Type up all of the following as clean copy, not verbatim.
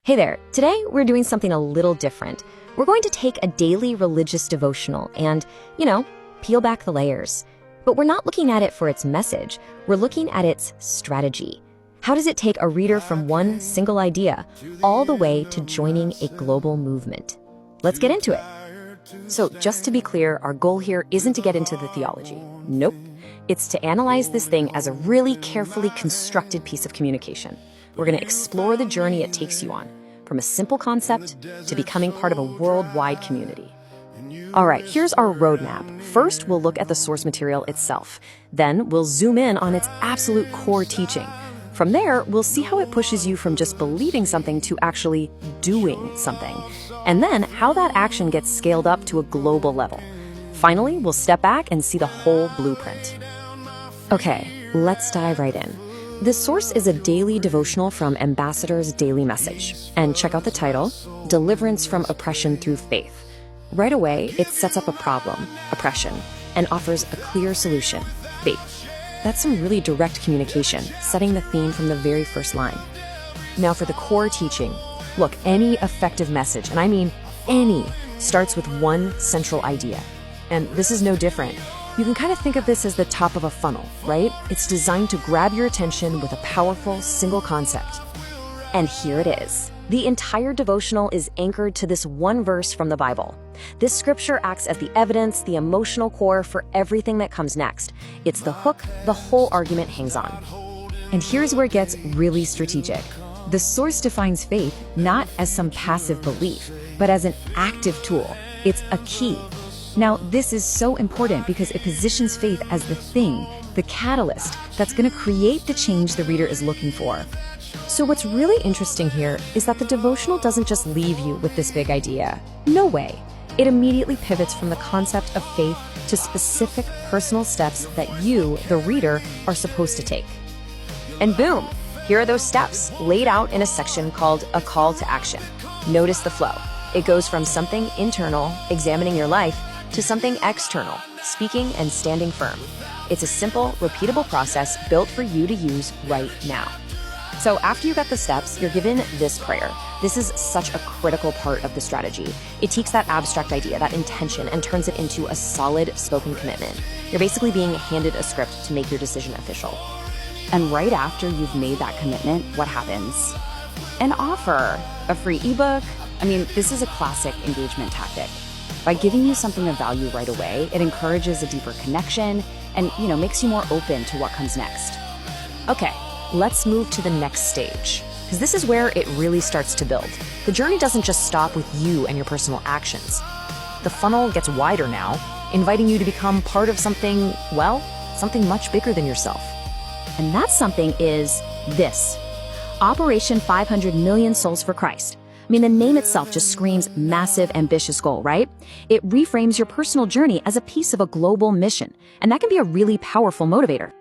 Hey there, today we're doing something a little different. We're going to take a daily religious devotional and, peel back the layers. But we're not looking at it for its message, we're looking at its strategy. How does it take a reader from one single idea all the way to joining a global movement? Let's get into it. So just to be clear, our goal here isn't to get into the theology. Nope. It's to analyze this thing as a really carefully constructed piece of communication. We're going to explore the journey it takes you on, from a simple concept to becoming part of a worldwide community. All right, here's our roadmap. First, we'll look at the source material itself. Then we'll zoom in on its absolute core teaching. From there, we'll see how it pushes you from just believing something to actually doing something. And then how that action gets scaled up to a global level. Finally, we'll step back and see the whole blueprint. Okay, let's dive right in. This source is a daily devotional from Ambassador's Daily Message. And check out the title, Deliverance from Oppression Through Faith. Right away, it sets up a problem, oppression, and offers a clear solution, faith. That's some really direct communication, setting the theme from the very first line. Now for the core teaching. Look, any effective message, and I mean any, starts with one central idea. And this is no different. You can kind of think of this as the top of a funnel, right? It's designed to grab your attention with a powerful single concept. And here it is. The entire devotional is anchored to this one verse from the Bible. This scripture acts as the evidence, the emotional core for everything that comes next. It's the hook the whole argument hangs on. And here's where it gets really strategic. The source defines faith not as some passive belief, but as an active tool. It's a key. Now, this is so important because it positions faith as the thing, the catalyst, that's going to create the change the reader is looking for. So what's really interesting here is that the devotional doesn't just leave you with this big idea. No way. It immediately pivots from the concept of faith to specific personal steps that you, the reader, are supposed to take. And boom, here are those steps laid out in a section called A Call to Action. Notice the flow. It goes from something internal, examining your life, to something external, speaking and standing firm. It's a simple, repeatable process built for you to use right now. So after you got the steps, you're given this prayer. This is such a critical part of the strategy. It takes that abstract idea, that intention, and turns it into a solid spoken commitment. You're basically being handed a script to make your decision official. And right after you've made that commitment, what happens? An offer, a free ebook. This is a classic engagement tactic. By giving you something of value right away, it encourages a deeper connection and, makes you more open to what comes next. Okay, let's move to the next stage, because this is where it really starts to build. The journey doesn't just stop with you and your personal actions. The funnel gets wider now, inviting you to become part of something much bigger than yourself. And that something is this. Operation 500 Million Souls for Christ. The name itself just screams massive, ambitious goal, right? It reframes your personal journey as a piece of a global mission, and that can be a really powerful motivator.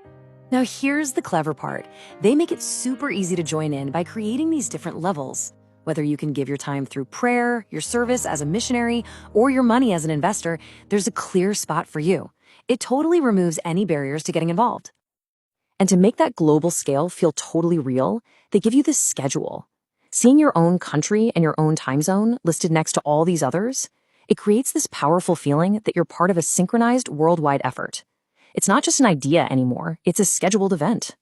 Now, here's the clever part. They make it super easy to join in by creating these different levels. Whether you can give your time through prayer, your service as a missionary, or your money as an investor, there's a clear spot for you. It totally removes any barriers to getting involved. And to make that global scale feel totally real, they give you this schedule. Seeing your own country and your own time zone listed next to all these others, it creates this powerful feeling that you're part of a synchronized worldwide effort. It's not just an idea anymore, it's a scheduled event.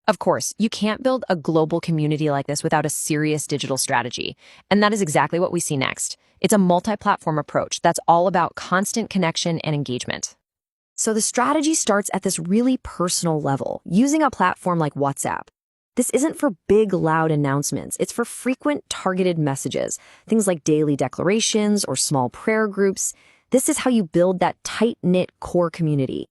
Of course, you can't build a global community like this without a serious digital strategy, and that is exactly what we see next. It's a multi-platform approach that's all about constant connection and engagement. So the strategy starts at this really personal level, using a platform like WhatsApp. This isn't for big, loud announcements. It's for frequent, targeted messages, things like daily declarations or small prayer groups. This is how you build that tight-knit core community.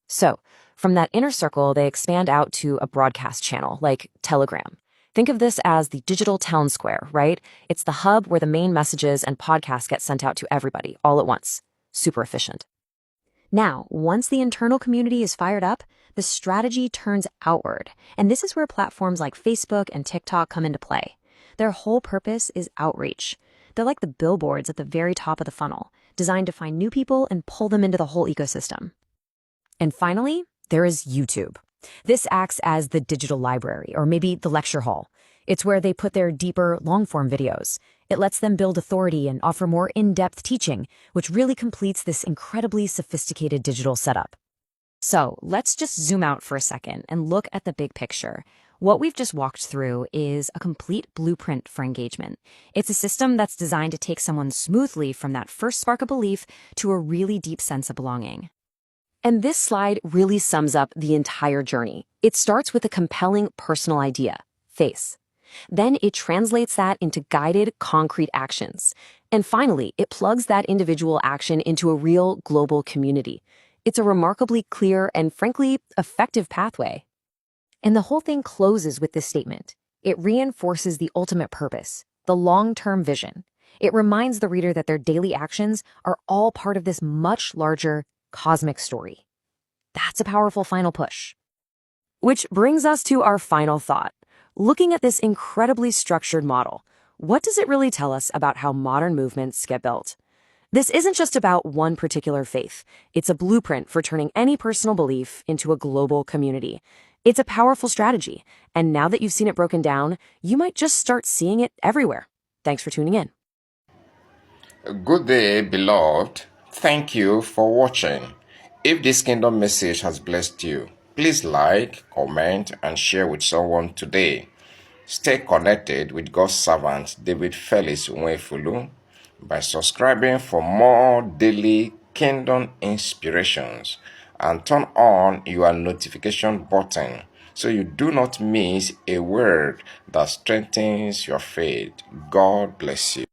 So, from that inner circle, they expand out to a broadcast channel, like Telegram. Think of this as the digital town square, right? It's the hub where the main messages and podcasts get sent out to everybody, all at once. Super efficient. Now, once the internal community is fired up, the strategy turns outward. And this is where platforms like Facebook and TikTok come into play. Their whole purpose is outreach. They're like the billboards at the very top of the funnel, designed to find new people and pull them into the whole ecosystem. And finally, there is YouTube. This acts as the digital library, or maybe the lecture hall. It's where they put their deeper, long-form videos. It lets them build authority and offer more in-depth teaching, which really completes this incredibly sophisticated digital setup. So let's just zoom out for a second and look at the big picture. What we've just walked through is a complete blueprint for engagement. It's a system that's designed to take someone smoothly from that first spark of belief to a really deep sense of belonging. And this slide really sums up the entire journey. It starts with a compelling personal idea, face. Then it translates that into guided, concrete actions. And finally, it plugs that individual action into a real global community. It's a remarkably clear and, frankly, effective pathway. And the whole thing closes with this statement. It reinforces the ultimate purpose, the long-term vision. It reminds the reader that their daily actions are all part of this much larger, cosmic story. That's a powerful final push. Which brings us to our final thought. Looking at this incredibly structured model, what does it really tell us about how modern movements get built? This isn't just about one particular faith. It's a blueprint for turning any personal belief into a global community. It's a powerful strategy, and now that you've seen it broken down, you might just start seeing it everywhere. Thanks for tuning in. Good day, beloved. Thank you for watching. If this kingdom message has blessed you, please like, comment, and share with someone today. Stay connected with God's servant David Felix Nwefulu by subscribing for more daily kingdom inspirations and turn on your notification button so you do not miss a word that strengthens your faith. God bless you.